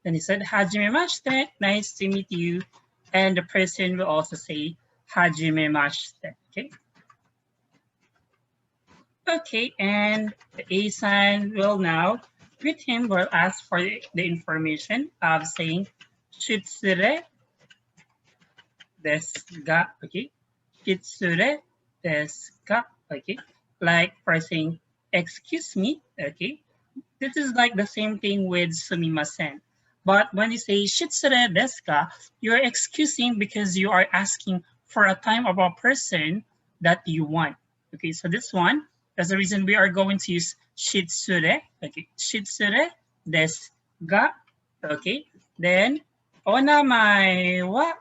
Then he said, Hajimemashite, nice to meet you. And the person will also say, Hajimemashite, okay? Okay, and the A sign will now greet him or ask for the information of saying, Shitsure desu ga, okay? Shitsure desu ka, okay? Like for saying, excuse me, okay? This is like the same thing with sumimasen. But when you say shitsure desu ka, you're excusing because you are asking for a time of a person that you want. Okay, so this one, that's the reason we are going to use shitsure. Okay, shitsure desu ga. Okay, then onamae wa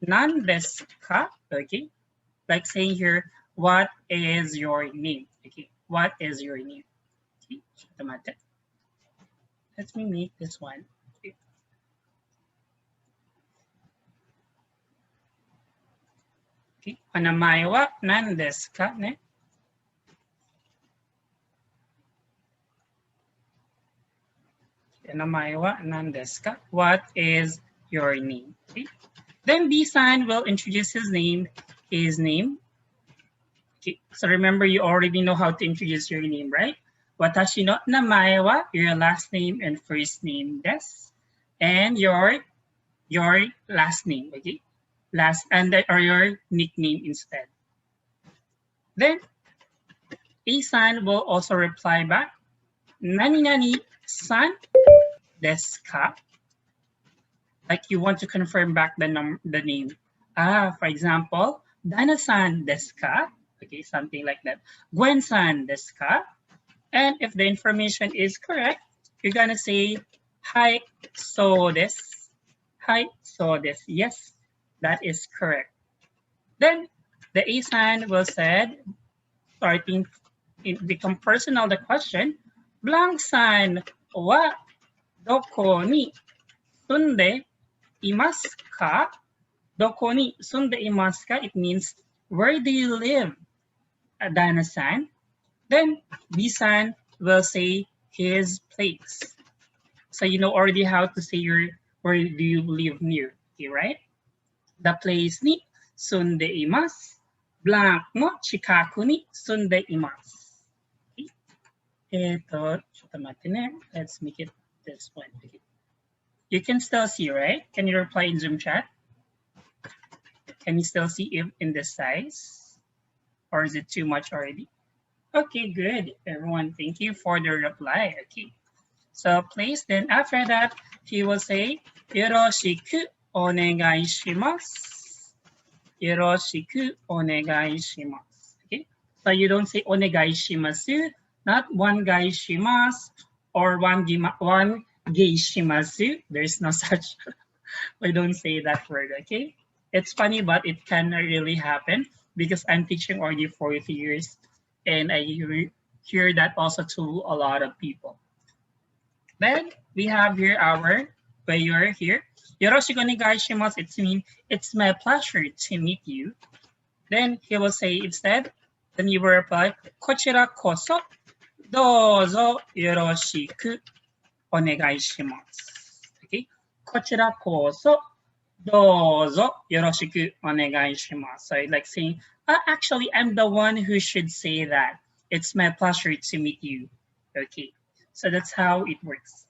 nan desu ka? Okay, like saying here, what is your name? Okay, what is your name? Okay, let me make this one. Okay. お名前は何ですかね? What is your name? Okay. Then B-san will introduce his name. Okay. So remember, you already know how to introduce your name, right? Watashi no namae wa, your last name and first name desu. And your last name, okay? Or your nickname instead. Then A-san will also reply back, nani nani san desu ka? Like you want to confirm back the name. For example, Dana-san desu ka? Okay, something like that. Gwen-san desu ka? And if the information is correct, you're gonna say, hi, so desu. Hi, so desu. Yes, that is correct. Then the A-san will said, starting it become personal the question, Blank-san wa doko ni sunde imasu ka? Doko ni sunde imasu ka? It means, where do you live, Dana-san? Then B-san will say his place. So you know already how to say where do you live near, okay, right? The place ni sunde imasu. Blank no chikaku ni sunde imasu. Let's make it this one. Okay. You can still see, right? Can you reply in Zoom chat? Can you still see it in this size? Or is it too much already? Okay, good. Everyone, thank you for the reply. Okay. So please, then after that, he will say, Yoroshiku onegai shimasu. Yoroshiku onegai shimasu. Okay. So you don't say onegai shimasu, not one gai shimasu or one gei shimasu. There's no such. We don't say that word, okay? It's funny, but it can really happen because I'm teaching already for 3 years and I hear that also to a lot of people. Then we have here our prayer here. Yoroshiku onegai shimasu. It means it's my pleasure to meet you. Then he will say instead, then you will reply, kochira koso douzo yoroshiku onegai shimasu. Okay? Kochira koso douzo yoroshiku onegai shimasu. So like saying, actually, I'm the one who should say that. It's my pleasure to meet you. Okay, so that's how it works.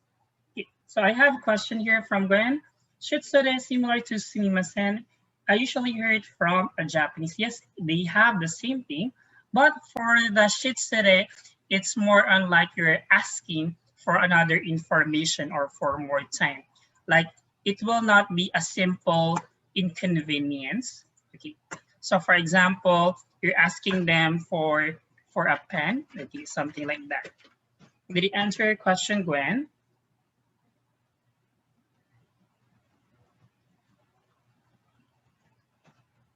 Okay. So I have a question here from Gwen. Shitsure similar to sumimasen? I usually hear it from a Japanese. Yes, they have the same thing, but for the shitsure, it's more unlike you're asking for another information or for more time. Like it will not be a simple inconvenience. Okay. So for example, you're asking them for a pen, okay, something like that. Did it answer your question, Gwen?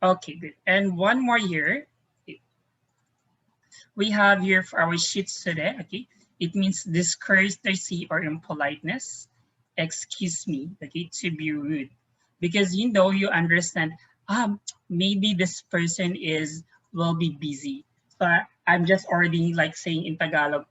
Okay, good. And one more here. We have here for our shitsure, okay? It means discourtesy or impoliteness. Excuse me, okay, to be rude. Because you know, you understand, maybe this person will be busy. So I'm just already like saying in Tagalog,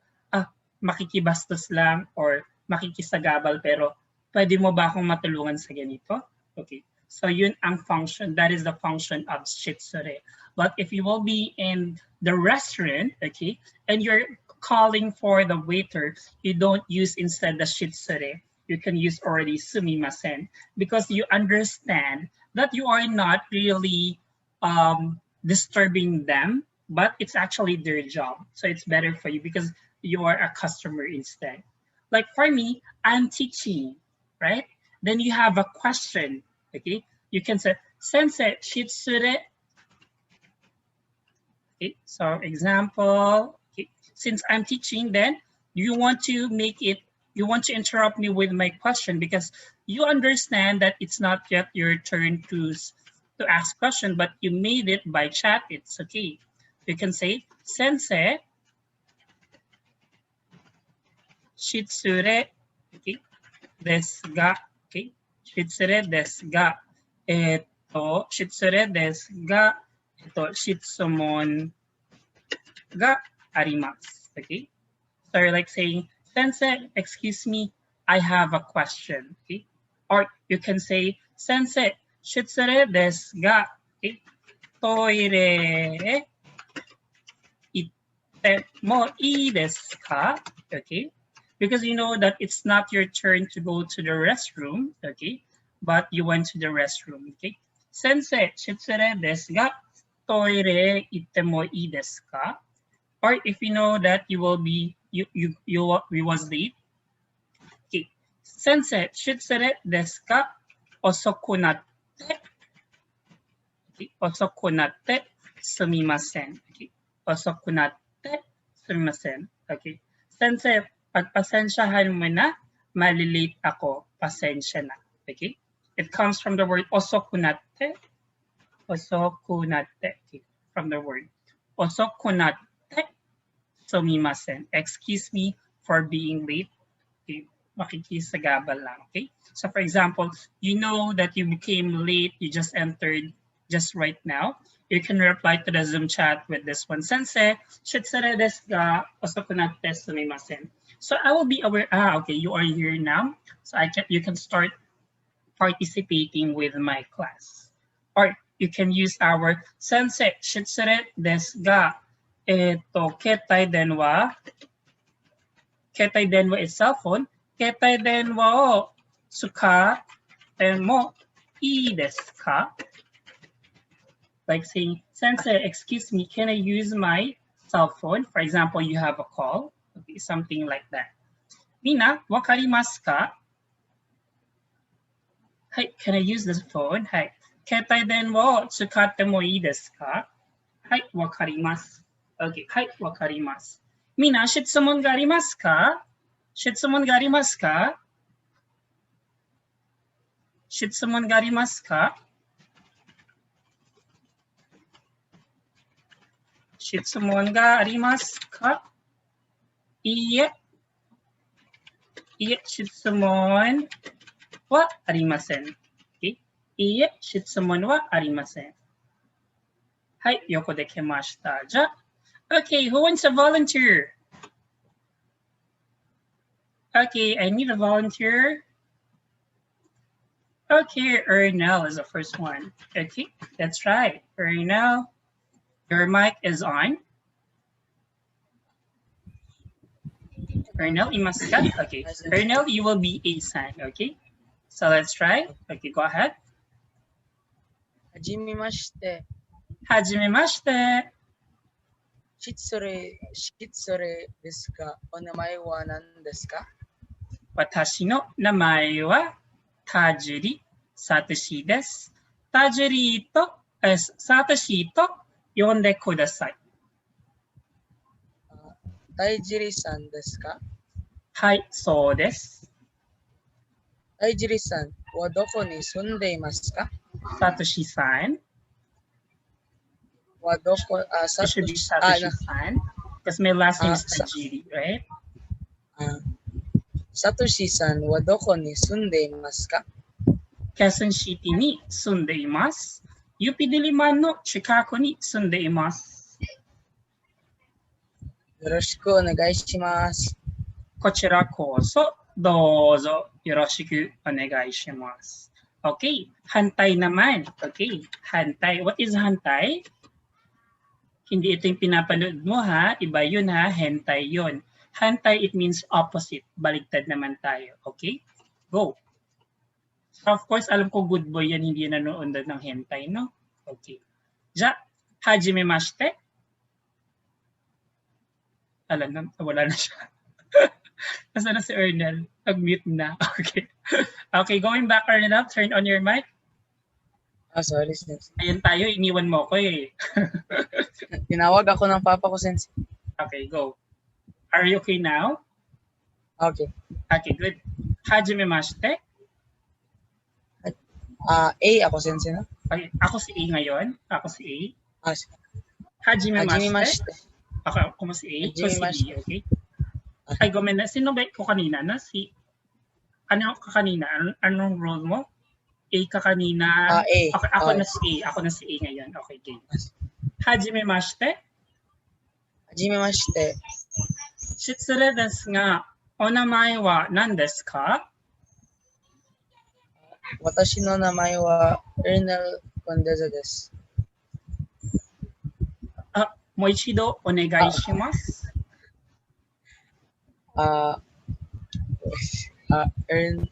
makikibastos lang or makikisagabal pero pwede mo ba akong matulungan sa ganito? Okay. So yun ang function. That is the function of shitsure. But if you will be in the restaurant, okay, and you're calling for the waiter, you don't use instead the shitsure. You can use already sumimasen because you understand that you are not really disturbing them, but it's actually their job. So it's better for you because you are a customer instead. Like for me, I'm teaching, right? Then you have a question, okay? You can say, Sensei, shitsure. Okay, so example, okay. Since I'm teaching, then you want to make it, you want to interrupt me with my question because you understand that it's not yet your turn to ask question, but you made it by chat, it's okay. You can say, Sensei, shitsure, okay, desu ga, okay, shitsure desu ga, shitsure desu ga, shitsumon ga arimasu, okay? So you're like saying, Sensei, excuse me, I have a question, okay? Or you can say, Sensei, shitsure desu ga, okay? Toire itte mo ii desu ka? Okay? Because you know that it's not your turn to go to the restroom, okay? But you went to the restroom, okay? Sensei, shitsure desu ga, toire itte mo ii desu ka? Or if you know that you will be, we was late, okay. Sensei, shitsure desu ka? Osoku natte, okay. Osoku natte, sumimasen, okay. Osoku natte, sumimasen, okay. Sensei, pagpasensyahan mo na, malilate ako, pasensya na, okay. It comes from the word osoku natte, okay, from the word osoku natte, sumimasen. Excuse me for being late. Okay, makikisagabal lang. Okay. So for example, you know that you became late. You just entered just right now. You can reply to the Zoom chat with this one. Sensei, shitsure desu ga, osoku natte sumimasen. So I will be aware. Okay, you are here now. So you can start participating with my class. Or you can use our Sensei, shitsure desu ga, ketai denwa is cell phone. Ketai denwa o tsukatte mo ii desu ka? Like saying, Sensei, excuse me, can I use my cell phone? For example, you have a call, okay, something like that. Mina, wakarimasu ka? Hi, can I use this phone? Hi. Ketai denwa o tsukatte mo ii desu ka? Hai, wakarimasu. Okay, hai, wakarimasu. Mina, shitsumon ga arimasu ka? Shitsumon ga arimasu ka? Shitsumon ga arimasu ka? Shitsumon ga arimasu ka? Iie. Iie, shitsumon wa arimasen. Okay? Iie, shitsumon wa arimasen. Hai, yoko dekimashita. Ja. Okay, who wants a volunteer? Okay, I need a volunteer. Okay, Ernell is the first one. Okay, that's right. Ernell, your mic is on. Ernell, imasu ka? Okay, Ernell, you will be A-san, okay? So let's try. Okay, go ahead. Hajimemashite. Hajimemashite. Shitsure desu ka? O namae wa nan desu ka? Watashi no namae wa Tajiri Satoshi desu. Tajiri to Satoshi to yonde kudasai. Taijiri-san desu ka? Hai, so desu. Taijiri-san wa doko ni sunde imasu ka? Satoshi-san. Wa doko, It should be Satoshi-san. Because my last name is Tajiri, right? Satoshi-san wa doko ni sunde imasu ka? Quezon City ni sunde imasu. Yupi Diliman no Chicago ni sunde imasu. Yoroshiku onegai shimasu. こちらこそ dozo yoroshiku onegai shimasu. Okay, hantay naman. Okay, hantay. What is hantay? Hindi ito yung pinapanood mo ha. Iba yun ha. Hentai yun. Hantay, it means opposite. Baligtad naman tayo. Okay? Go. So of course, alam ko good boy yan. Hindi nanonood ng hentai, no? Okay. Ja, hajimemashite. Alam na, wala na siya. Nasaan na si Ernel? Nag-mute na. Okay. Okay, going back, Ernel. Turn on your mic. Sorry. Ayan tayo, iniwan mo ko eh. Tinawag ako ng papa ko, Sensei. Okay, go. Are you okay now? Okay. Okay, good. Hajimemashite. A ako, Sensei, no? Okay, ako si A ngayon. Ako si A. Hajimemashite. Hajimemashite. Ako mo si A. Ko si B, okay? Ay, gumena. Sino ba ko kanina? No? Si... Ano ka kanina? Anong role mo? A ka kanina. A. Okay, ako na si A. Ako na si A ngayon. Okay, game. Hajimemashite. Hajimemashite. Shitsure desu ga, onamae wa nan desu ka? Watashi no namae wa Ernel Condeza desu. Mo ichido onegai shimasu. Earl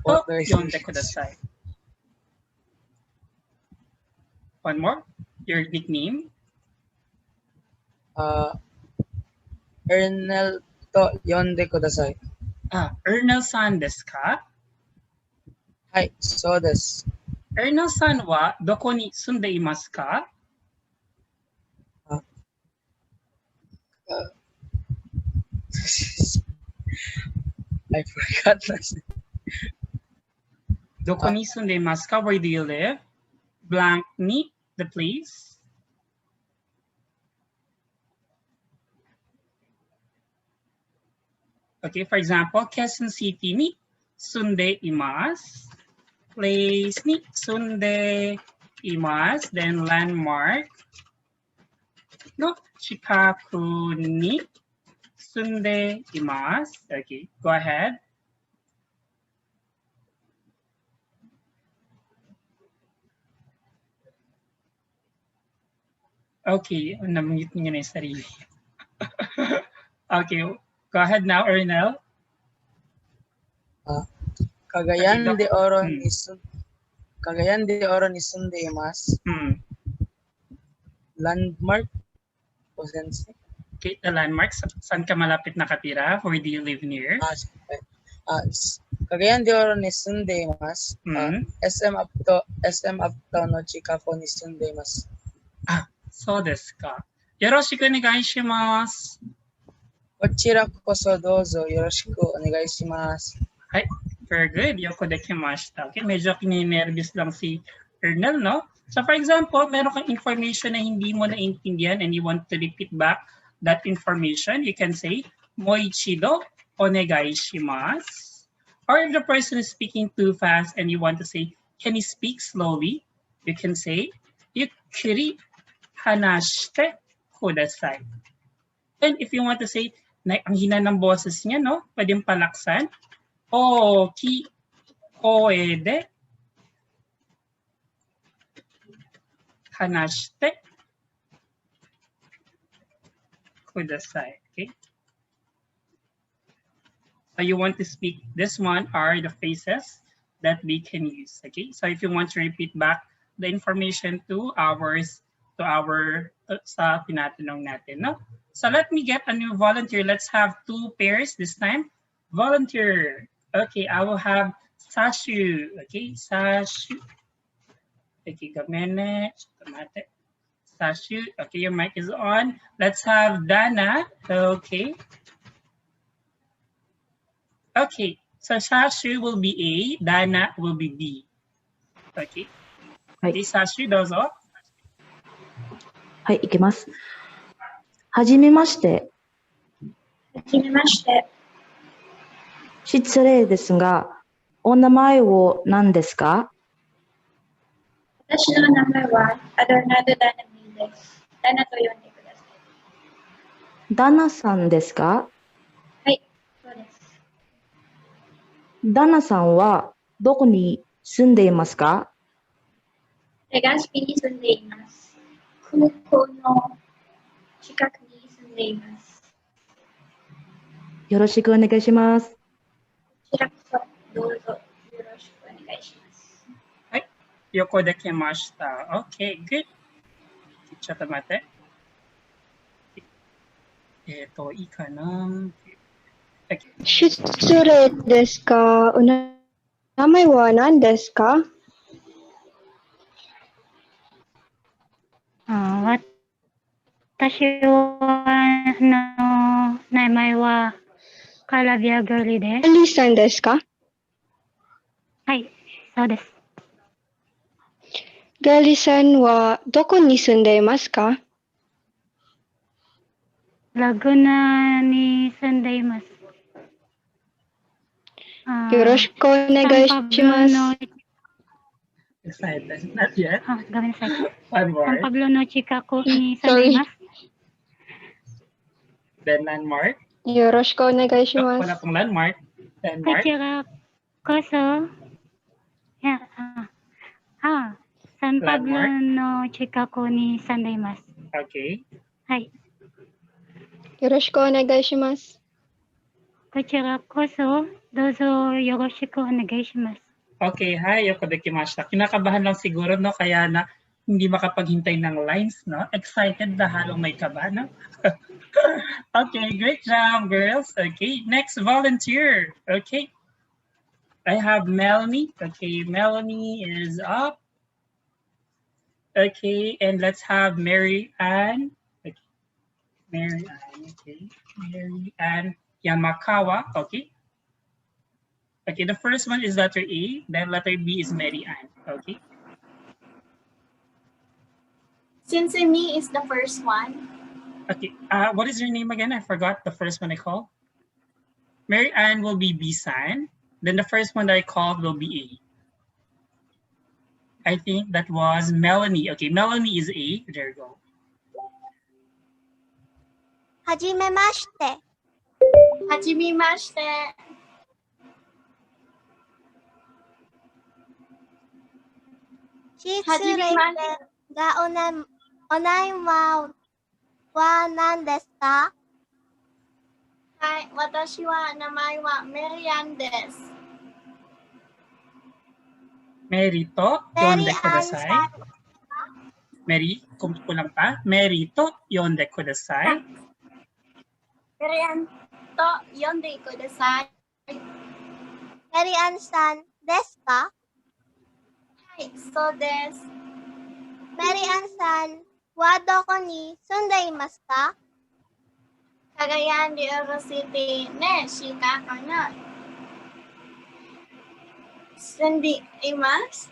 to yonde kudasai. One more. Your nickname. Ernel to yonde kudasai. Ernel-san desu ka? Hai, so desu. Ernel-san wa doko ni sunde imasu ka? I forgot. Doko ni sunde imasu ka? Where do you live? Blank ni the place. Okay, for example, Quezon City ni sunde imasu. Place ni sunde imasu. Then landmark no Shikaku ni sunde imasu. Okay, go ahead. Okay, na-mute niya na yung sarili. Okay, go ahead now, Ernel. Cagayan de Oro ni sunde imasu. Landmark o Sensei? Okay, the landmark. Saan ka malapit nakatira? Where do you live near? Cagayan de Oro ni sunde imasu. SM Uptown no Chikako ni sunde imasu. So desu ka. Yoroshiku onegai shimasu. Kochira koso dozo yoroshiku onegai shimasu. Hi, very good. Yoko dekimashita. Okay, medyo kininervous lang si Ernel, no? So for example, meron kang information na hindi mo naintindihan and you want to repeat back that information, you can say, moichido onegai shimasu. Or if the person is speaking too fast and you want to say, can you speak slowly? You can say, yukkuri hanashite kudasai. And if you want to say, na ang hina ng boses niya, no? Pwedeng palaksan. Oki koe de hanashite kudasai. Okay. So you want to speak, this one are the phrases that we can use. Okay. So if you want to repeat back the information to sa tinatanong natin, no? So let me get a new volunteer. Let's have 2 pairs this time. Volunteer. Okay, I will have Sashu. Okay, Sashu. Okay, Gamene. Sashu. Okay, your mic is on. Let's have Dana. Okay. Okay, so Sashu will be A, Dana will be B. Okay. Okay, Sashu, dozo. はい、いけます。はじめまして。はじめまして。失礼ですが、お名前を何ですか？私の名前はアドナド・ダナミーです。ダナと呼んでください。ダナさんですか？はい、旦那さんはどこに住んでいますか？ Legaspi ni sundeimasu. Kuko no chikaku ni sundeimasu. よろしくお願いします。こちらこそどうぞよろしくお願いします。はい。横できました。OK, good. ちょっと待って。いいかな。失礼ですが、お名前は何ですか？私は名前はカラビアグリです。エリさんですか？はい、そうです。ガリさんはどこに住んでいますか？ラグナに住んでいます。よろしくお願いします。Not yet. ごめんなさい。 One サン more. パブロの近くに住んでいます。Then landmark. よろしくお願いしま Wala す。 pong landmark. こ Landmark. ちらこそ、サンパブロの近くに住んでいます。Okay. はい。よろしくお願いします。こちらこそ、どうぞよろしくお願いします。Okay, hi, yoko dekimashita. Kinakabahan lang siguro, no? Kaya na hindi makapaghintay ng lines, no? Excited na halong may kaba, no? Okay, great job, girls. Okay, next volunteer. Okay. I have Melanie. Okay, Melanie is up. Okay, and let's have Mary Ann. Okay. Mary Ann, okay. Mary Ann Yamakawa, okay. Okay, the first one is letter A, then letter B is Mary Ann, okay. Shinsemi is the first one. Okay, what is your name again? I forgot the first one I called. Mary Ann will be B-san, then the first one that I called will be A. I think that was Melanie. Okay, Melanie is A, there you go. はじめまして。はじめまして。失礼ですが、お名前は何ですか？はい、私は名前はメリアンです。Mary to, yonde kudasai. Mary, kulang pa. Mary to, yonde kudasai. メリアンと呼んでください。メリアンさんですか？はい、そうです。メリアンさんはどこに住んでいますか？Cagayan de Oro City ne Chicago na. Sandy imas?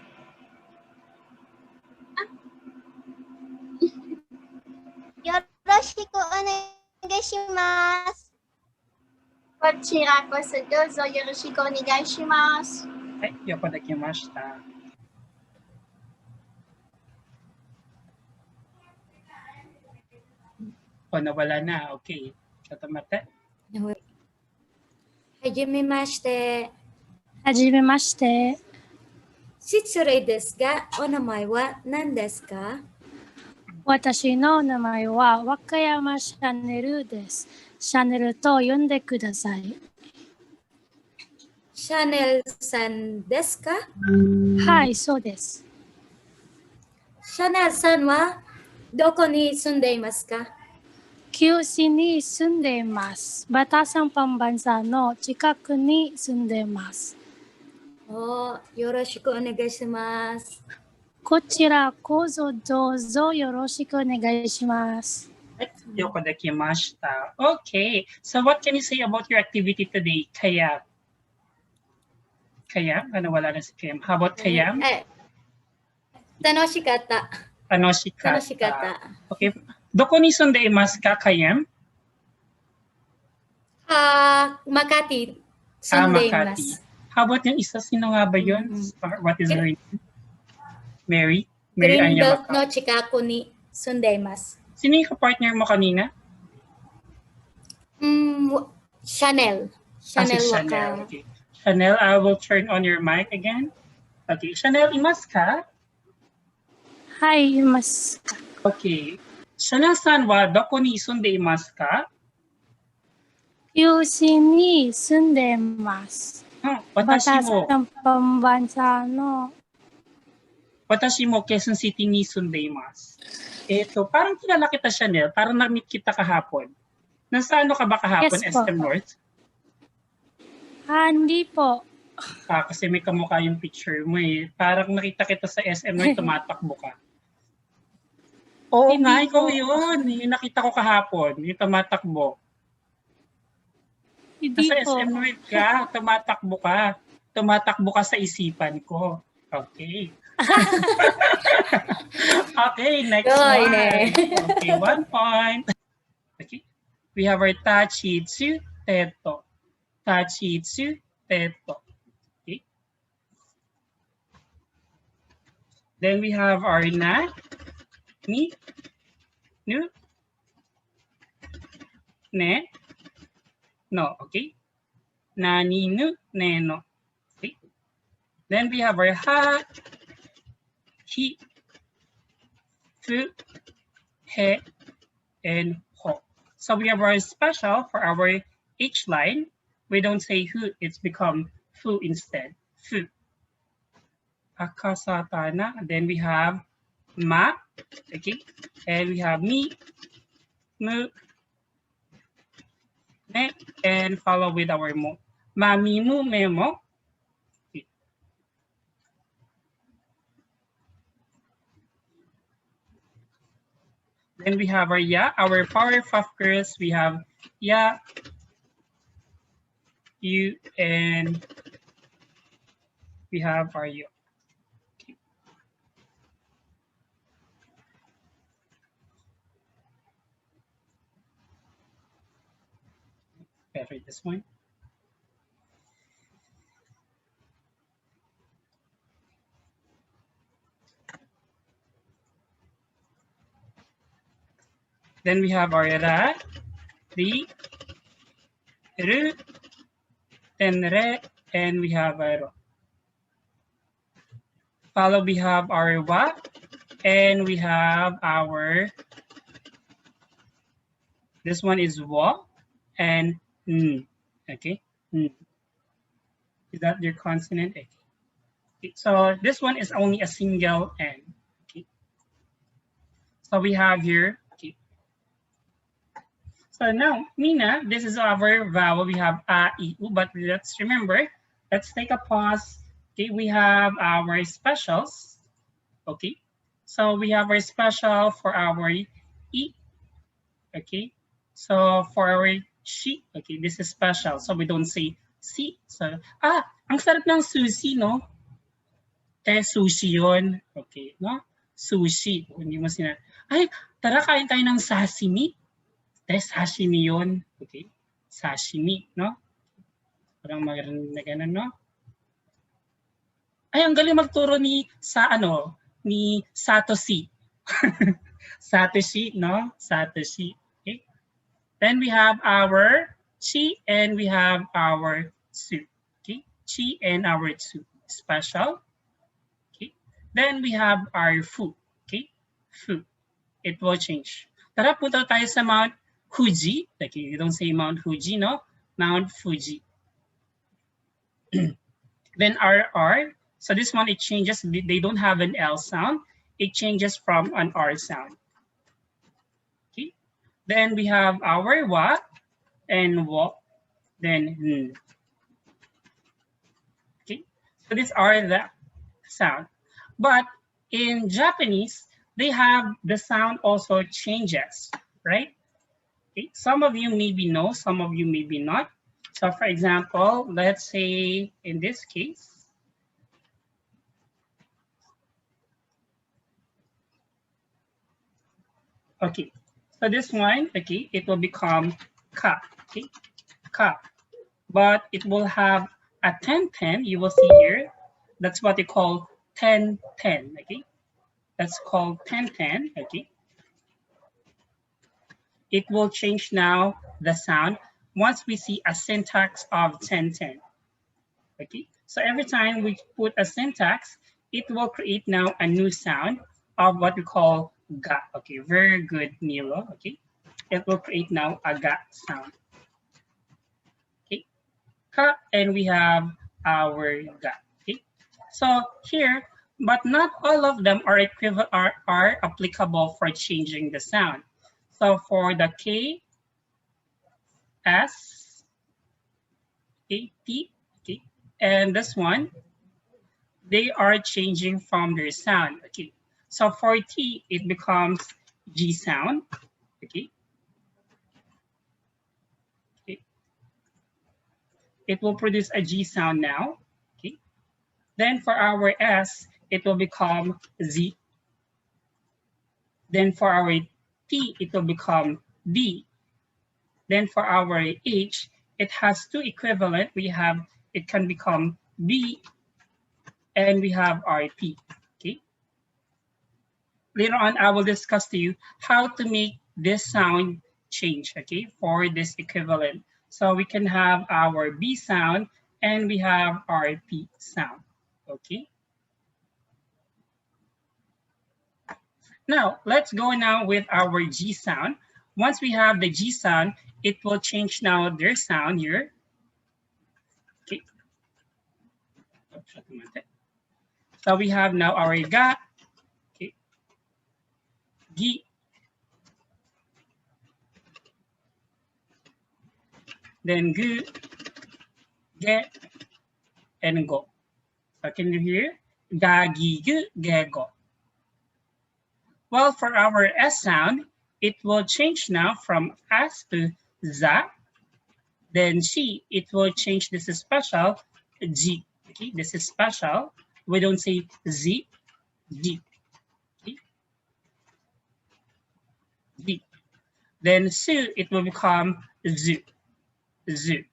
よろしくお願いします。こちらこそどうぞよろしくお願いします。はい、よくできました。nawala na. Okay. Katamate. はじめまして。はじめまして。失礼ですが、お名前は何ですか？私の名前は和歌山シャネルです。シャネルと呼んでください。シャネルさんですか？はい、そうです。シャネルさんはどこに住んでいますか？九州に住んでいます。バタサンパンバンサの近くに住んでいます。よろしくお願いします。こちらこそどうぞよろしくお願いします。よくできました。Okay. So what can you say about your activity today, Kayam? Kayam? Ano wala na si Kayam? How about Kayam? 楽しかった。楽しかった。Okay. どこに住んでいますか、Kayam? Makati. 住んでいます。How about yung isa? Sino nga ba yun? What is her name? Mary? Mary Greenbelt no Chicago ni 住んでいます。Sino yung ka-partner mo kanina? Chanel. Chanel Waka. Okay. Chanel, I will turn on your mic again. Okay, Chanel, imasu ka? はい、います。 Okay. Chanel-san wa doko ni isunde imasu ka? 九州に住んでます。私も Batasan pambansa no. 私も Quezon City ni sunde imasu. Parang kilala kita, Chanel. Parang na-meet kita kahapon. Nasa ano ka ba kahapon, Yes po. SM North? Hindi po. Kasi may kamukha yung picture mo eh. Parang nakita kita sa SM North, tumatakbo ka. Oo Hindi nga, ikaw po. yun. Yung nakita ko kahapon, yung tumatakbo. Hindi Nasa po. SM North ka, tumatakbo ka. Tumatakbo ka sa isipan ko. Okay. Okay, next Rồi one. nè. Okay, 1 point. Okay. We have our tachitsu teto. Tachitsu teto. Okay. Then we have our na, ni, nu, ne, no. Okay. Na, ni, nu, ne, no. Okay. Then we have our ha, hi, fu, he, and ho. So we have our special for our H line. We don't say hu, it's become fu instead. Fu. Akasatana. Then we have ma. Okay. And we have mi, mu, ne, and follow with our mo. Ma, mi, mu, me, mo. Okay. Then we have our ya, our Powerpuff Girls. We have ya, you, and we have our you. Okay. Better this one. Then we have our ra, ri, ru, then re, and we have our ro. Follow, we have our wa, and we have our, this one is wa, and n. Okay, n. Is that your consonant? Okay. So this one is only a single n. Okay. So we have here. Okay. So now, Mina, this is our vowel. We have a, I, u, but let's remember. Let's take a pause. Okay, we have our specials. Okay, so we have our special for our I. Okay, so for our she. Okay, this is special. So we don't say si. So, ang sarap ng sushi, no? Sushi yun. Okay, no? Sushi. Hindi mo sinabi, ay, tara kain tayo ng sashimi. Sashimi yun. Okay, sashimi, no? Parang maganda na ganun, no? Ay, ang galing magturo ni Satoshi. Satoshi, no? Satoshi. Okay. Then we have our chi and we have our tsu. Okay, chi and our tsu. Special. Okay. Then we have our fu. Okay, fu. It will change. Tara, punta tayo sa Mount Fuji. Okay, you don't say Mount Fuji, no? Mount Fuji. Then our R. So this one, it changes. They don't have an L sound. It changes from an R sound. Okay. Then we have our wa and wo. Then n. Okay. So these are the sound. But in Japanese, they have the sound also changes, right? Okay. Some of you maybe know, some of you maybe not. So for example, let's say in this case, okay, so this one, okay, it will become ka, okay, ka. But it will have a 10-10, you will see here. That's what they call 10-10, okay? That's called 10-10, okay? It will change now the sound once we see a syntax of 10-10, Okay, so every time we put a syntax, it will create now a new sound of what we call ga. Okay, very good, Nilo. Okay, it will create now a ga sound. Okay, ka, and we have our ga. Okay, so here, but not all of them are equivalent are applicable for changing the sound. So for the K, S, A, T, okay, and this one, they are changing from their sound. Okay, so for T, it becomes G sound. Okay, okay. It will produce a G sound now. Okay, then for our S, it will become Z. Then for our T, it will become D. Then for our H, it has two equivalent. We have, it can become B, and we have our P. Okay. Later on, I will discuss to you how to make this sound change, okay, for this equivalent. So we can have our B sound and we have our P sound, okay. Now, let's go now with our G sound. Once we have the G sound, it will change now their sound here. Okay. So we have now our ga, okay, gi, then gu, ge, and go. So can you hear? Ga, gi, gu, ge, go. Well, for our S sound, it will change now from S to za. Then C, it will change, this is special, G. Okay, this is special. We don't say Z, G. Okay. G. Then Su, it will become Z, Z.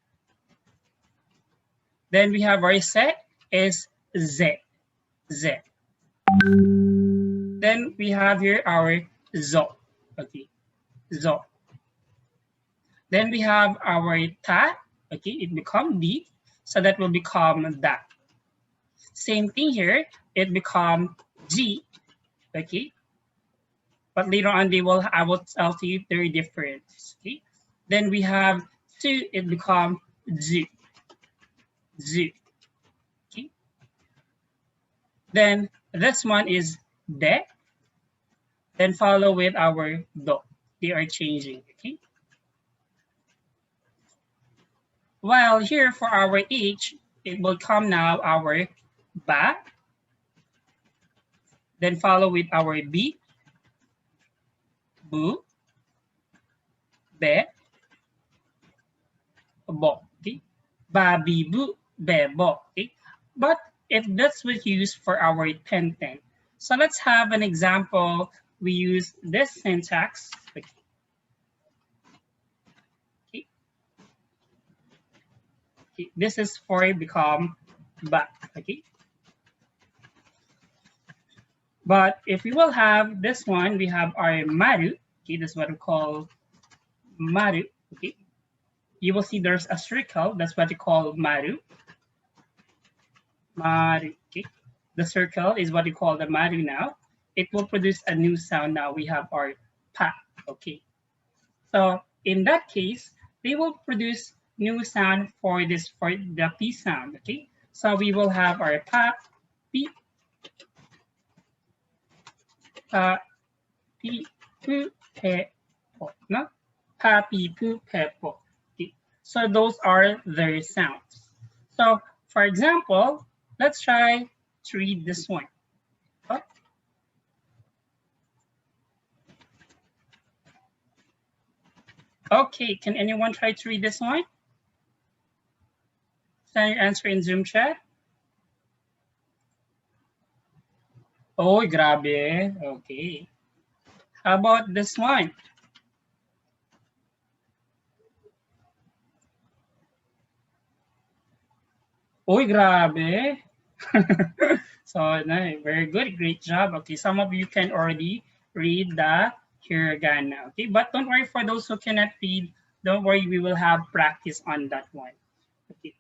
Then we have our set is Z, Z. Then we have here our Zo, okay, Zo. Then we have our ta, okay, it become D, so that will become that. Same thing here, it become G, okay, but later on I will tell you very different, okay. Then we have Su, it become Z, Z, okay. Then this one is De, then follow with our Do. They are changing, okay. While here for our H, it will come now our ba, then follow with our B, bu, be, bo, okay. Ba, bi, bu, be, bo, okay. But if this was used for our 10-10, so let's have an example. We use this syntax, okay. Okay. This is for become ba, okay. But if we will have this one, we have our maru, okay, this is what we call maru, okay. You will see there's a circle, that's what we call maru. Maru, okay. The circle is what we call the maru now. It will produce a new sound now. We have our pa, okay. So in that case, they will produce new sound for this, for the P sound, okay. So we will have our pa, pi, pa, pi, pu, pe, po, no? Pa, pi, pu, pe, po. Okay. So those are their sounds. So for example, let's try to read this one. Okay, can anyone try to read this one? Send your answer in Zoom chat. Oh, grabe. Okay. How about this one? Oh, grabe. So, no, very good. Great job. Okay, some of you can already read the hiragana. Okay, but don't worry, for those who cannot read, don't worry, we will have practice on that one. Okay.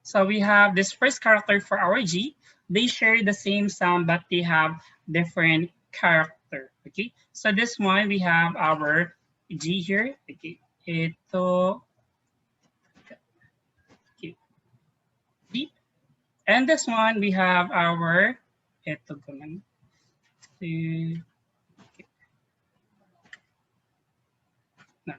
So we have this first character for our G. They share the same sound, but they have different character. Okay. So this one we have our G here. Okay. Ito. Okay. G. And this one we have our ito naman. Okay. No,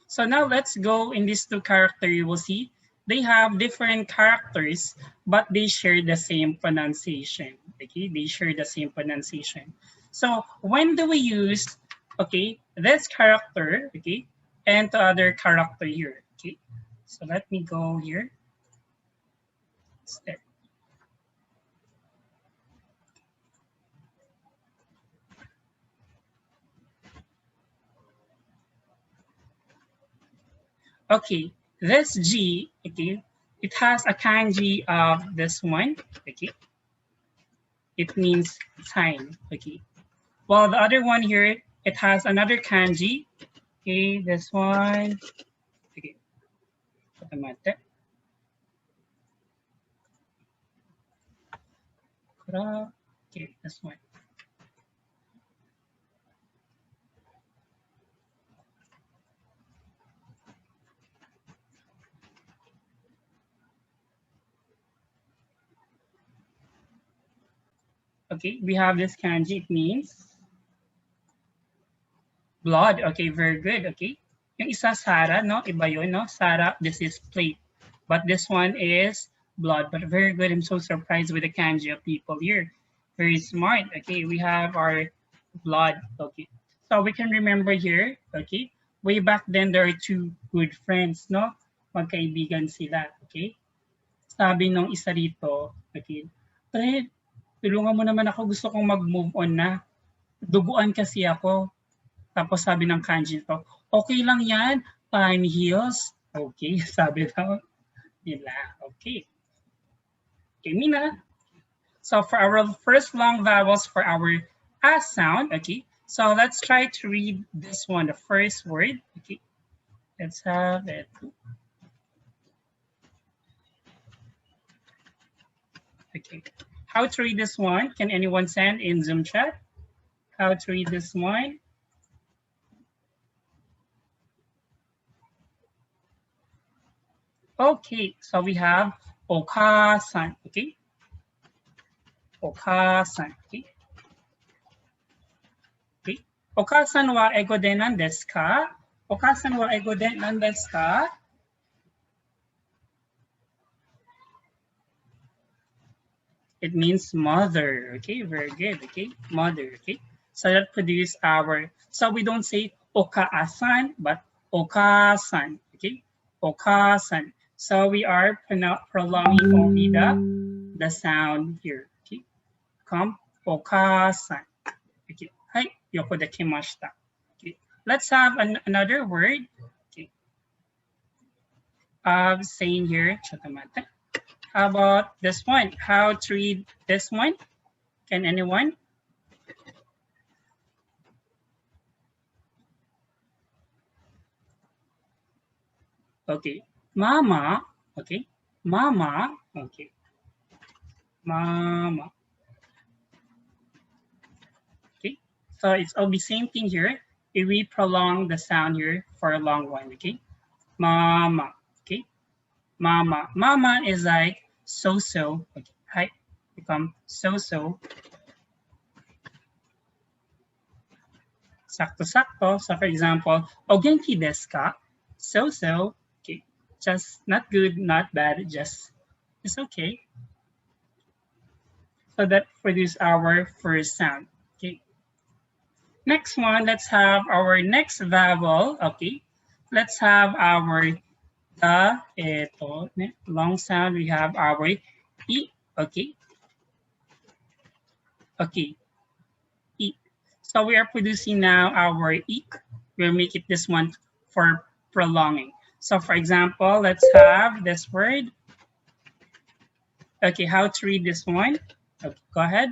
so now let's go in these two characters. You will see they have different characters, but they share the same pronunciation. Okay, they share the same pronunciation. So when do we use, okay, this character, okay, and the other character here, okay? So let me go here. Step. Okay, this G, okay, it has a kanji of this one, okay. It means time, okay. While the other one here, it has another kanji, okay, this one, okay, okay, this one. Okay, we have this kanji, it means blood. Okay, very good, okay. Yung isa Sara, no? Iba yun, no? Sara, this is plate. But this one is blood, but very good. I'm so surprised with the kanji of people here. Very smart. Okay, we have our blood. Okay, so we can remember here, okay, way back then there are two good friends, no? Magkaibigan sila, okay? Sabi nung isa rito, okay, Fred, tulungan mo naman ako, gusto kong mag-move on na. Duguan kasi ako. Tapos sabi ng kanji to, okay lang yan, fine heels. Okay, sabi daw nila. Okay. Okay, Mina. So for our first long vowels for our A sound, okay. So let's try to read this one, the first word. Okay. Let's have it. Okay. How to read this one? Can anyone send in Zoom chat? How to read this one? Okay, so we have Oka-san, okay? Oka-san, okay? Okay. Oka-san wa ego de nan desu ka? Oka-san wa ego de nan desu ka? It means mother, okay? Very good, okay? Mother, okay? So that produce our, so we don't say Oka-san, but Oka-san, okay? Oka-san. So we are prolonging only the sound here. Okay. Come, Oka-san. Okay. Hai, yoko dekimashita. Okay. Let's have another word. Okay. Saying here, chotomate. How about this one? How to read this one? Can anyone? Okay. Mama, okay. Mama, okay. Mama. Okay. So it's all the same thing here. If we prolong the sound here for a long one, okay. Mama, okay. Mama. Mama is like so-so. Okay. Hi. Become so-so. Sakto-sakto. So for example, o genki desu ka? So-so. Okay. Just not good, not bad, just it's okay. So that produces our first sound. Okay. Next one, let's have our next vowel. Okay. Let's have our long sound. We have our E. Okay. Okay. E. So we are producing now our ik. We'll make it this one for prolonging. So for example, let's have this word. Okay, how to read this one? Okay, go ahead.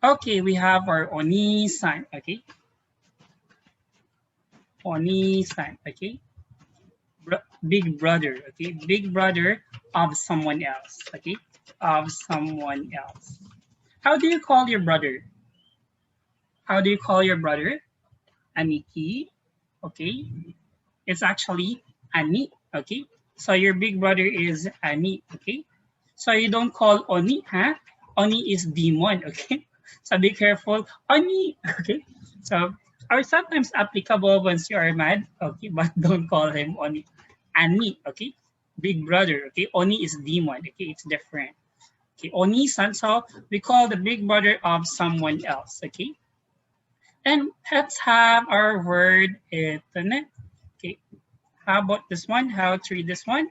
Okay, we have our oni-san, okay? Oni-san, okay? Big brother, okay? Big brother of someone else, okay? Of someone else. How do you call your brother? How do you call your brother? Aniki, okay? It's actually Ani, okay? So your big brother is Ani, okay? So you don't call Oni, huh? Oni is demon, okay? So be careful, Oni, okay? So are sometimes applicable once you are mad, okay? But don't call him Oni. Ani, okay? Big brother, okay? Oni is demon, okay? It's different. Okay, Oni-san, so we call the big brother of someone else, okay? And let's have our word internet. Okay, how about this one? How to read this one?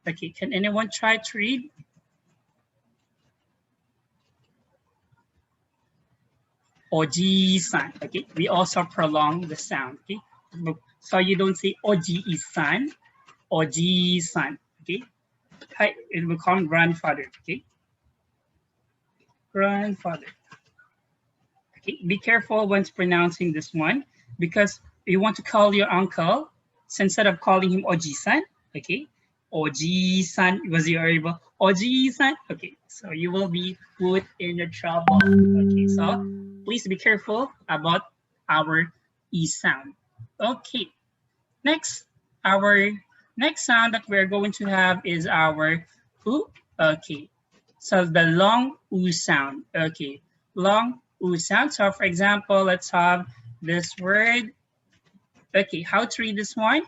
Okay, can anyone try to read? Oji-san. Okay, we also prolong the sound. Okay, so you don't say Oji-san, Oji-san. Okay, hi, it will become grandfather. Okay, grandfather. Okay, be careful when pronouncing this one because you want to call your uncle, so instead of calling him Oji-san, okay, Oji-san was your able Oji-san, okay, so you will be put in your trouble. Okay, so please be careful about our E sound. Okay, next, our next sound that we're going to have is our U. Okay, so the long U sound. Okay, long U sound. So for example, let's have this word. Okay, how to read this one?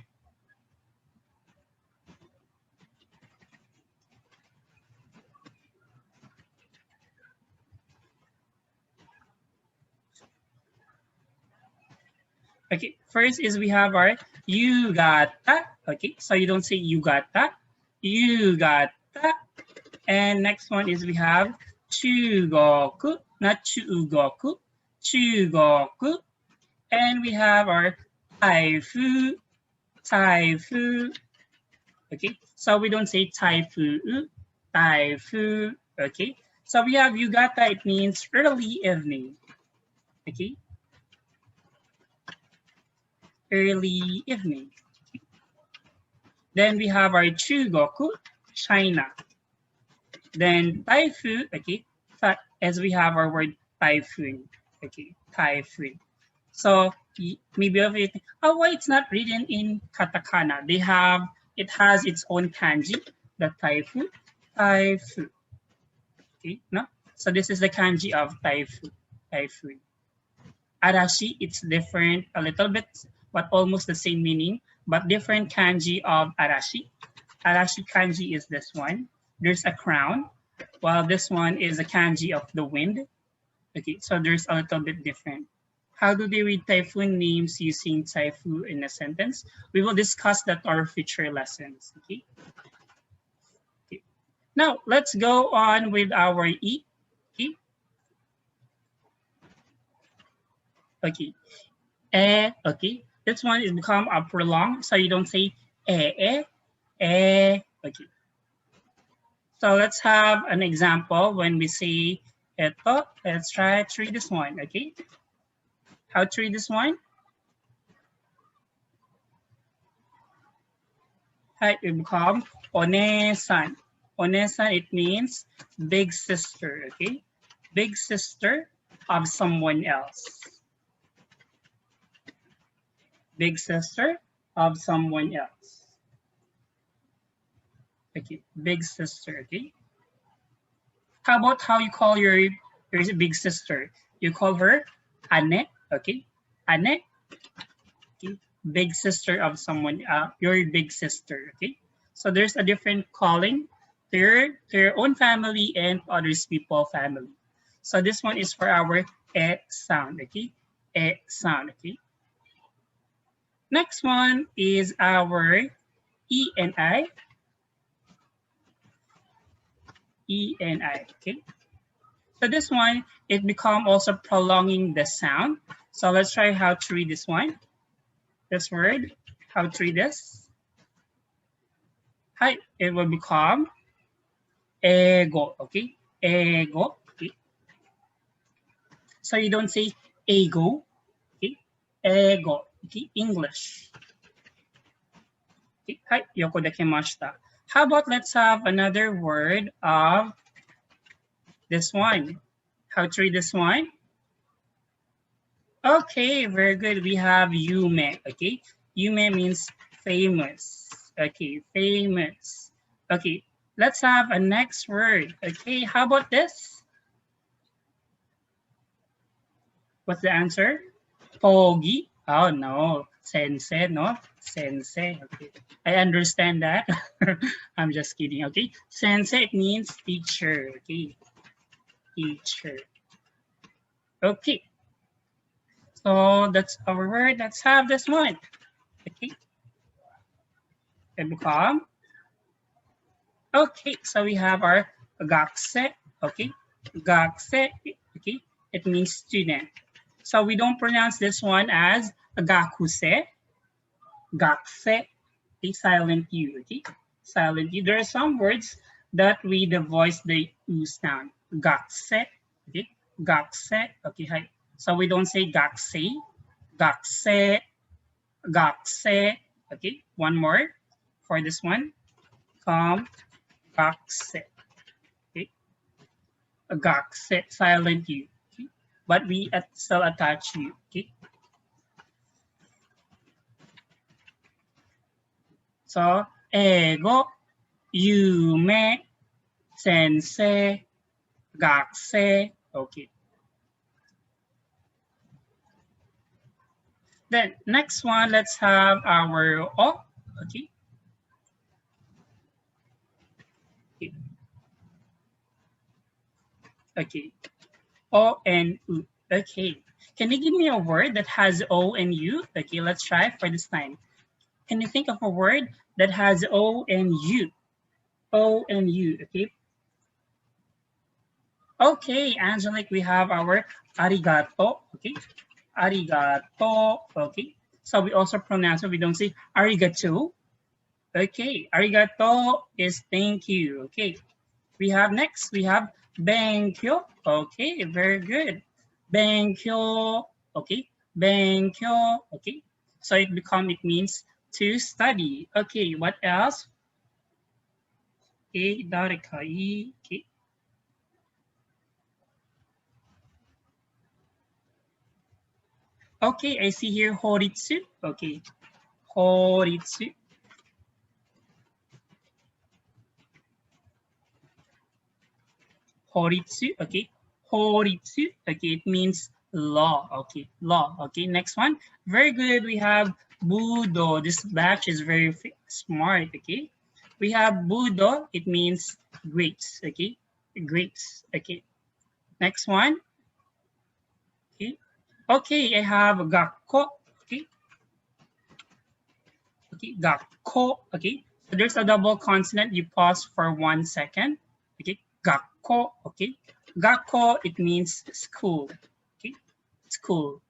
Okay, first is we have our yugata. Okay, so you don't say yugata, yugata. And next one is we have chugoku, not chugoku, chugoku. And we have our taifu, taifu. Okay, so we don't say taifu, taifu. Okay, so we have yugata, it means early evening. Okay, early evening. Then we have our chugoku, China. Then taifu, okay, as we have our word typhoon, okay, typhoon. So maybe of it, oh, why it's not written in katakana? It has its own kanji, the typhoon, typhoon. Okay, no? So this is the kanji of typhoon, typhoon. Arashi, it's different a little bit, but almost the same meaning, but different kanji of arashi. Arashi kanji is this one. There's a crown, while this one is a kanji of the wind. Okay, so there's a little bit different. How do they read typhoon names using typhoon in a sentence? We will discuss that our future lessons. Okay. Okay. Now let's go on with our E. Okay. Okay. Okay. This one is become a prolonged, so you don't say eh. Okay. So let's have an example when we say eto. Let's try to read this one. Okay. How to read this one? Hi, it become one-san. One-san, it means big sister, okay? Big sister of someone else. Big sister of someone else. Okay, big sister, okay? How about how you call your big sister? You call her Ane, okay? Ane, okay? Big sister of someone, your big sister, okay? So there's a different calling to your own family and others people family. So this one is for our e sound, okay? E sound, okay? Next one is our E and I. E and I, okay? So this one, it become also prolonging the sound. So let's try how to read this one. This word, how to read this. Hi, it will become ego, okay? Ego, okay? So you don't say ego, okay? Ego, okay? English. Okay. Hai, yoko dekimashita. How about let's have another word of this one. How to read this one? Okay, very good. We have yume, okay? Yume means famous. Okay, famous. Okay, let's have a next word. Okay, how about this? What's the answer? Pogi? Oh no, sensei, no? Sensei, okay. I understand that. I'm just kidding, okay? Sensei means teacher, okay? Teacher. Okay. So that's our word. Let's have this one. Okay. And become. Okay, so we have our gakse. Okay. Gakse. Okay. It means student. So we don't pronounce this one as gakuse. Gakse. A silent U. Okay. Silent U. There are some words that we the voice the U sound. Gakse. Okay. Gakse. Okay. Hi. So we don't say gakse. Gakse. Gakse. Okay, one more for this one. Gakse. Okay, gakse, silent U. Okay? But we still attach U. Okay. So, ego, yume, sensei, gakse. Okay. Then next one, let's have our o. Okay. Okay. O and U. Okay. Can you give me a word that has O and U? Okay, let's try for this time. Can you think of a word that has O and U? O and U, okay? Okay, Angelique, we have our arigato, okay? Arigato, okay? So we also pronounce it, we don't say arigato. Okay, arigato is thank you, okay? We have next, we have benkyo, okay, very good. Benkyo, okay, benkyo, okay. So it means to study. Okay, what else? Okay, darekai, okay. Okay, I see here horitsu, okay, horitsu. Horitsu, okay, horitsu, okay, it means law, okay, law, okay. Next one, very good, we have budo. This batch is very smart, okay. We have budo, it means grapes, okay, grapes, okay. Next one, okay, okay, I have gakko, okay, okay, gakko, okay. So there's a double consonant, you pause for 1 second, okay, gakko, okay. Gakko, it means school, okay, school,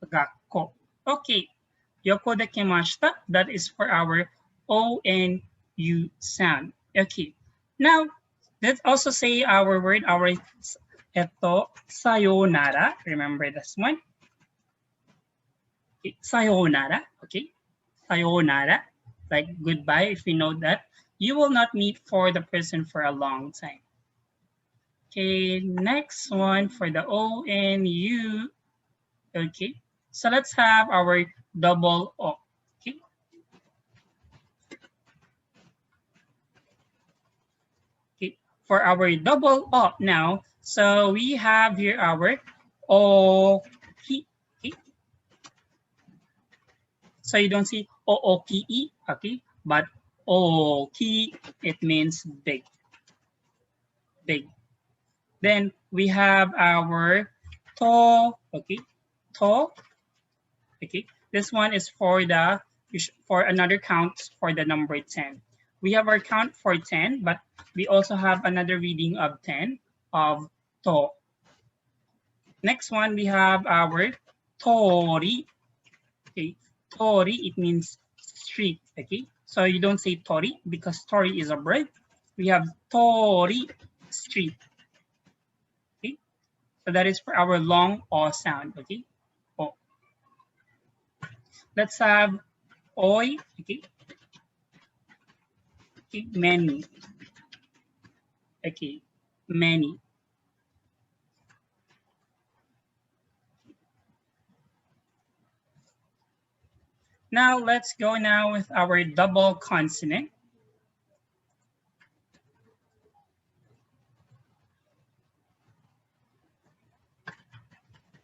gakko. Okay, yoko dekimashita, that is for our O and U sound. Okay, now let's also say our word, our eto, sayonara, remember this one? Okay, sayonara, okay, sayonara, like goodbye, if you know that. You will not meet for the person for a long time. Okay, next one for the O and U. Okay, so let's have our double O. Okay. Okay, for our double O now, so we have here our O-P. Okay. So you don't see O-O-P-E, okay, but O-Ki, it means big, big. Then we have our to, okay, to, okay. This one is for the for another count for the number 10. We have our count for 10, but we also have another reading of 10 of to. Next one we have our Tori. Okay, Tori, it means street. Okay, so you don't say Tori because Tori is a bird. We have Tori, street. So that is for our long O sound, okay? O. Let's have oi, okay? Okay, many. Okay, many. Now let's go now with our double consonant.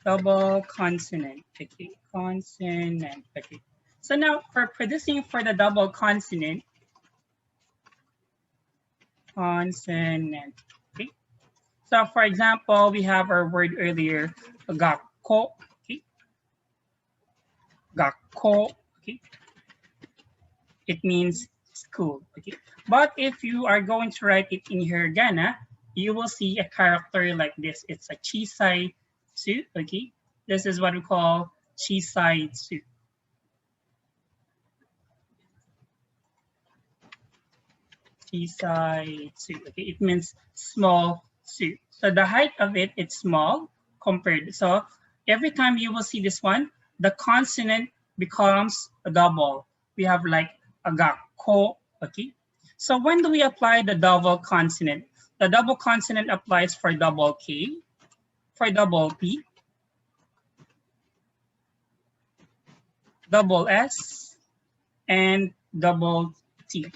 Double consonant, okay, consonant, okay. So now for producing for the double consonant, okay. So for example, we have our word earlier, gakko, okay. Gakko, okay. It means school, okay. But if you are going to write it in hiragana, you will see a character like this. It's a chisai tsu, okay. This is what we call chisai tsu. Chisai tsu, okay. It means small tsu. So the height of it, it's small compared. So every time you will see this one, the consonant becomes a double. We have like a gakko, okay. So when do we apply the double consonant? The double consonant applies for double K, for double P, double S, and double T.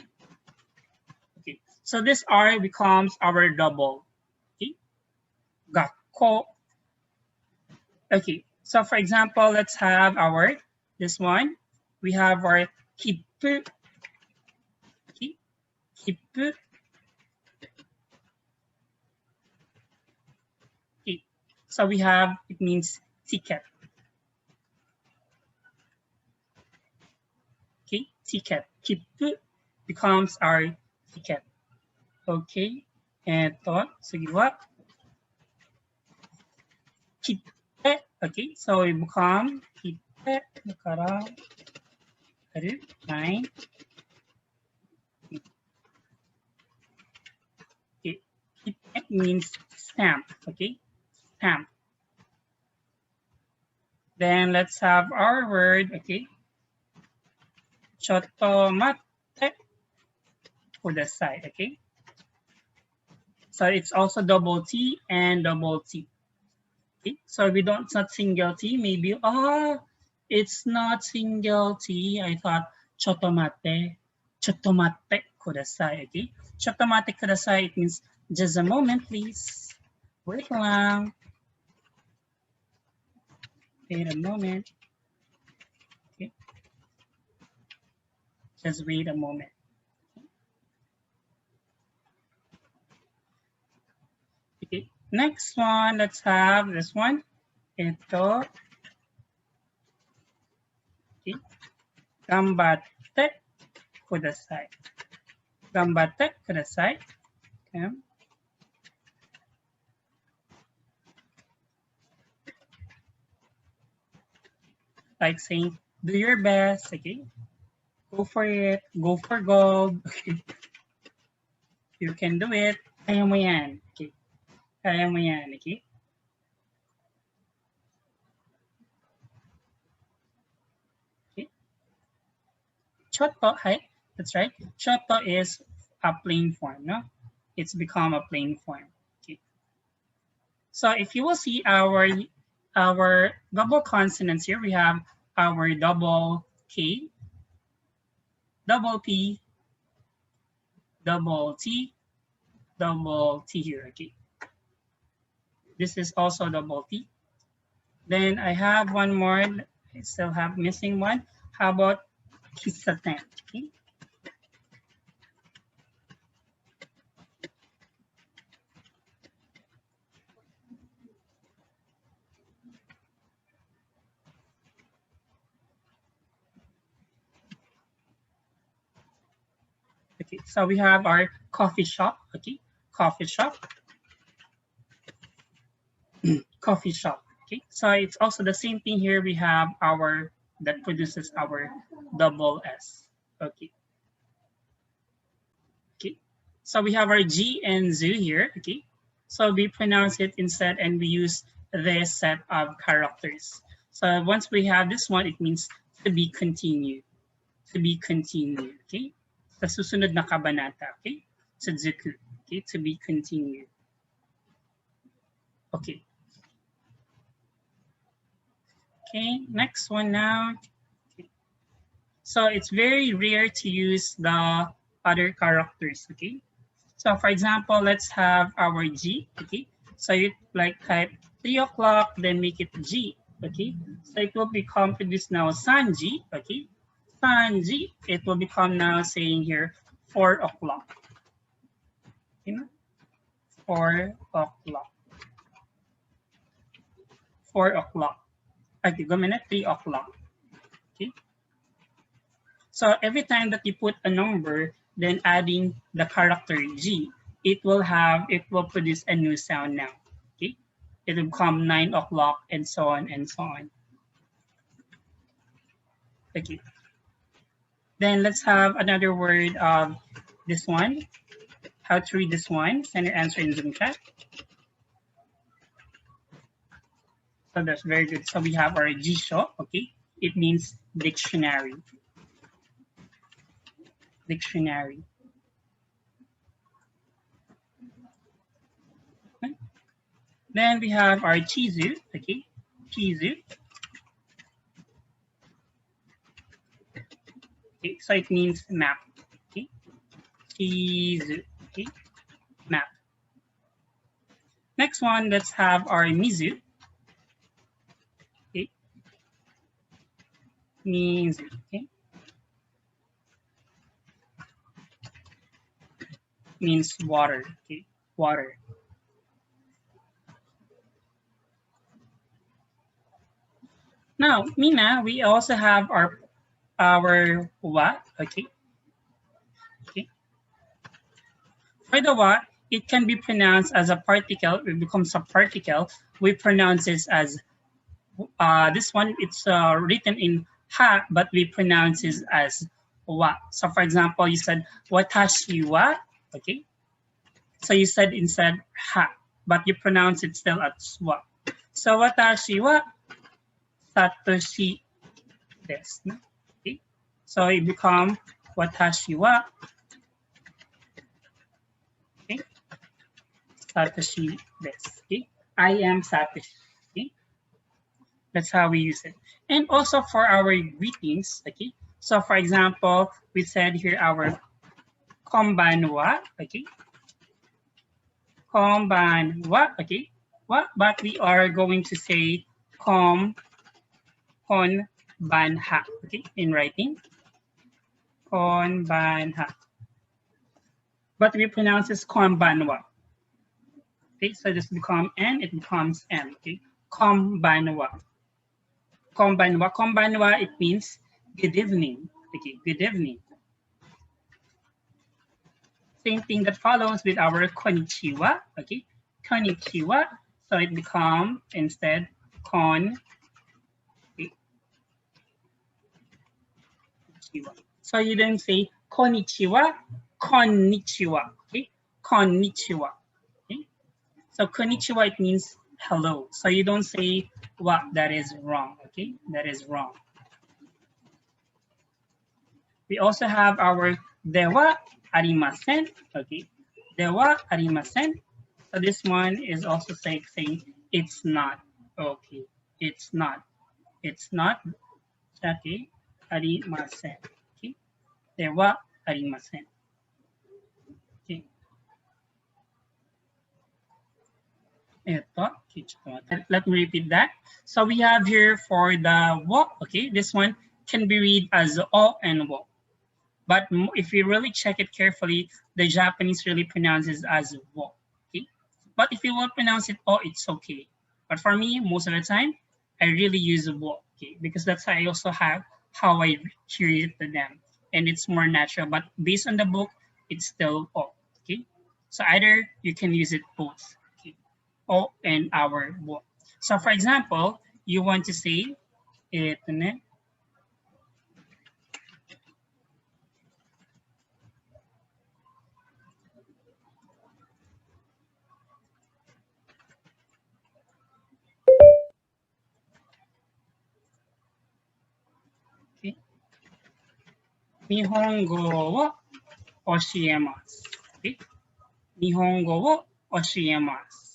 Okay, so this R becomes our double. Okay, gakko. Okay, so for example, let's have our this one. We have our kippu. Okay, kippu. Okay, so we have, it means ticket. Okay, ticket. Kippu becomes our ticket. Okay, eto, sige wa. Kitte, okay, so we become kitte, nakara, aru, nine. Okay, kitte means stamp, okay, stamp. Then let's have our word, okay, chotomatte for the side, okay. So it's also double T and double T. Okay, so we don't, it's not single T, maybe, it's not single T. I thought chotomatte kudasai, okay? Chotomatte kudasai, it means just a moment, please. Wait lang. Wait a moment. Okay. Just wait a moment. Okay, next one, let's have this one. Ito. Okay. Gambatte kudasai. Gambatte kudasai. Okay. Like saying, do your best, okay? Go for it, go for gold, okay? You can do it. Kaya mo yan, okay? Kaya mo yan, okay? Okay. Choto, hi, that's right. Choto is a plain form, no? It's become a plain form, okay? So if you will see our double consonants here, we have our double K, double P, double T here, okay? This is also double T. Then I have one more, I still have missing one. How about kisaten, okay? Okay, so we have our coffee shop, okay? Coffee shop. Coffee shop, okay? So it's also the same thing here. We have our, that produces our double S, okay? Okay, so we have our G and Z here, okay? So we pronounce it instead and we use this set of characters. So once we have this one, it means to be continued. To be continued, okay? Sa susunod na kabanata, okay? Tsuzuku, okay? To be continued. Okay. Okay, next one now. Okay. So it's very rare to use the other characters, okay? So for example, let's have our G, okay? So you like type 3 o'clock, then make it G, okay? So it will become produced now Sanji, okay? Sanji, it will become now saying here 4 o'clock. You know? 4 o'clock. 4 o'clock. Okay, go minute, 3 o'clock. Okay. So every time that you put a number, then adding the character G, it will produce a new sound now. Okay. It will become 9 o'clock and so on and so on. Okay. Then let's have another word of this one. How to read this one? Send your answer in Zoom chat. So that's very good. So we have our Jisho, okay? It means dictionary. Dictionary. Okay. Then we have our Chizu, okay? Chizu. Okay, so it means map, okay? Chizu, okay? Map. Next one, let's have our Mizu. Okay. Mizu, okay? Means water, okay? Water. Now, Mina, we also have our wa, okay? Okay. For the wa, it can be pronounced as a particle. It becomes a particle. We pronounce this as this one. It's written in ha, but we pronounce it as wa. So, for example, you said watashi wa, okay? So you said instead ha, but you pronounce it still as wa. So watashi wa Satoshi desu. Okay? So it become watashi wa, okay? Satoshi desu. Okay? I am Satoshi. Okay? That's how we use it. And also for our greetings, okay? So for example, we said here our konbanwa, okay? Konbanwa, okay? What? But we are going to say konbanha, okay? In writing, konbanha. But we pronounce this konbanwa. Okay, so this become N, it becomes M, okay? Konbanwa. Konbanwa. Konbanwa, it means good evening, okay? Good evening. Same thing that follows with our konnichiwa, okay? Konnichiwa, so it become instead kon, okay? So you don't say konnichiwa, konnichiwa, okay? Konnichiwa, okay? So konnichiwa, it means hello. So you don't say what, that is wrong, okay? That is wrong. We also have our dewa arimasen, okay? Dewa arimasen. So this one is also saying it's not, okay? It's not, okay? Arimasen, okay? Dewa arimasen, okay? Let me repeat that. So we have here for the wa, okay? This one can be read as o and wo. But if you really check it carefully, the Japanese really pronounces as wo, okay? But if you will pronounce it o, it's okay. But for me, most of the time, I really use wo, okay? Because that's how I also have how I hear it to them. And it's more natural, but based on the book, it's still o, okay? So either you can use it both, okay? O and our wo. So for example, you want to say, ito na, Nihongo wo oshiemasu. Okay? Nihongo wo oshiemasu.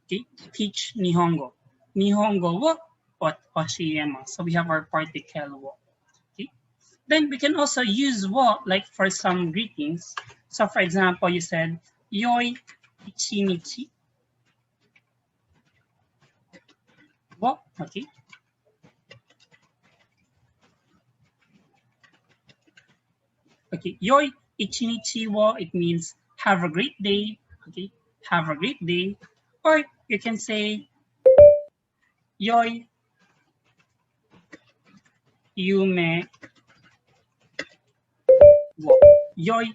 Okay, teach Nihongo. Nihongo wo oshiemasu. So we have our particle wo. Okay. Then we can also use wo like for some greetings. So for example, you said yoi ichinichi wo. Okay. Okay, yoi ichinichi wo, it means have a great day. Okay, have a great day. Or you can say yoi yume wo. Yoi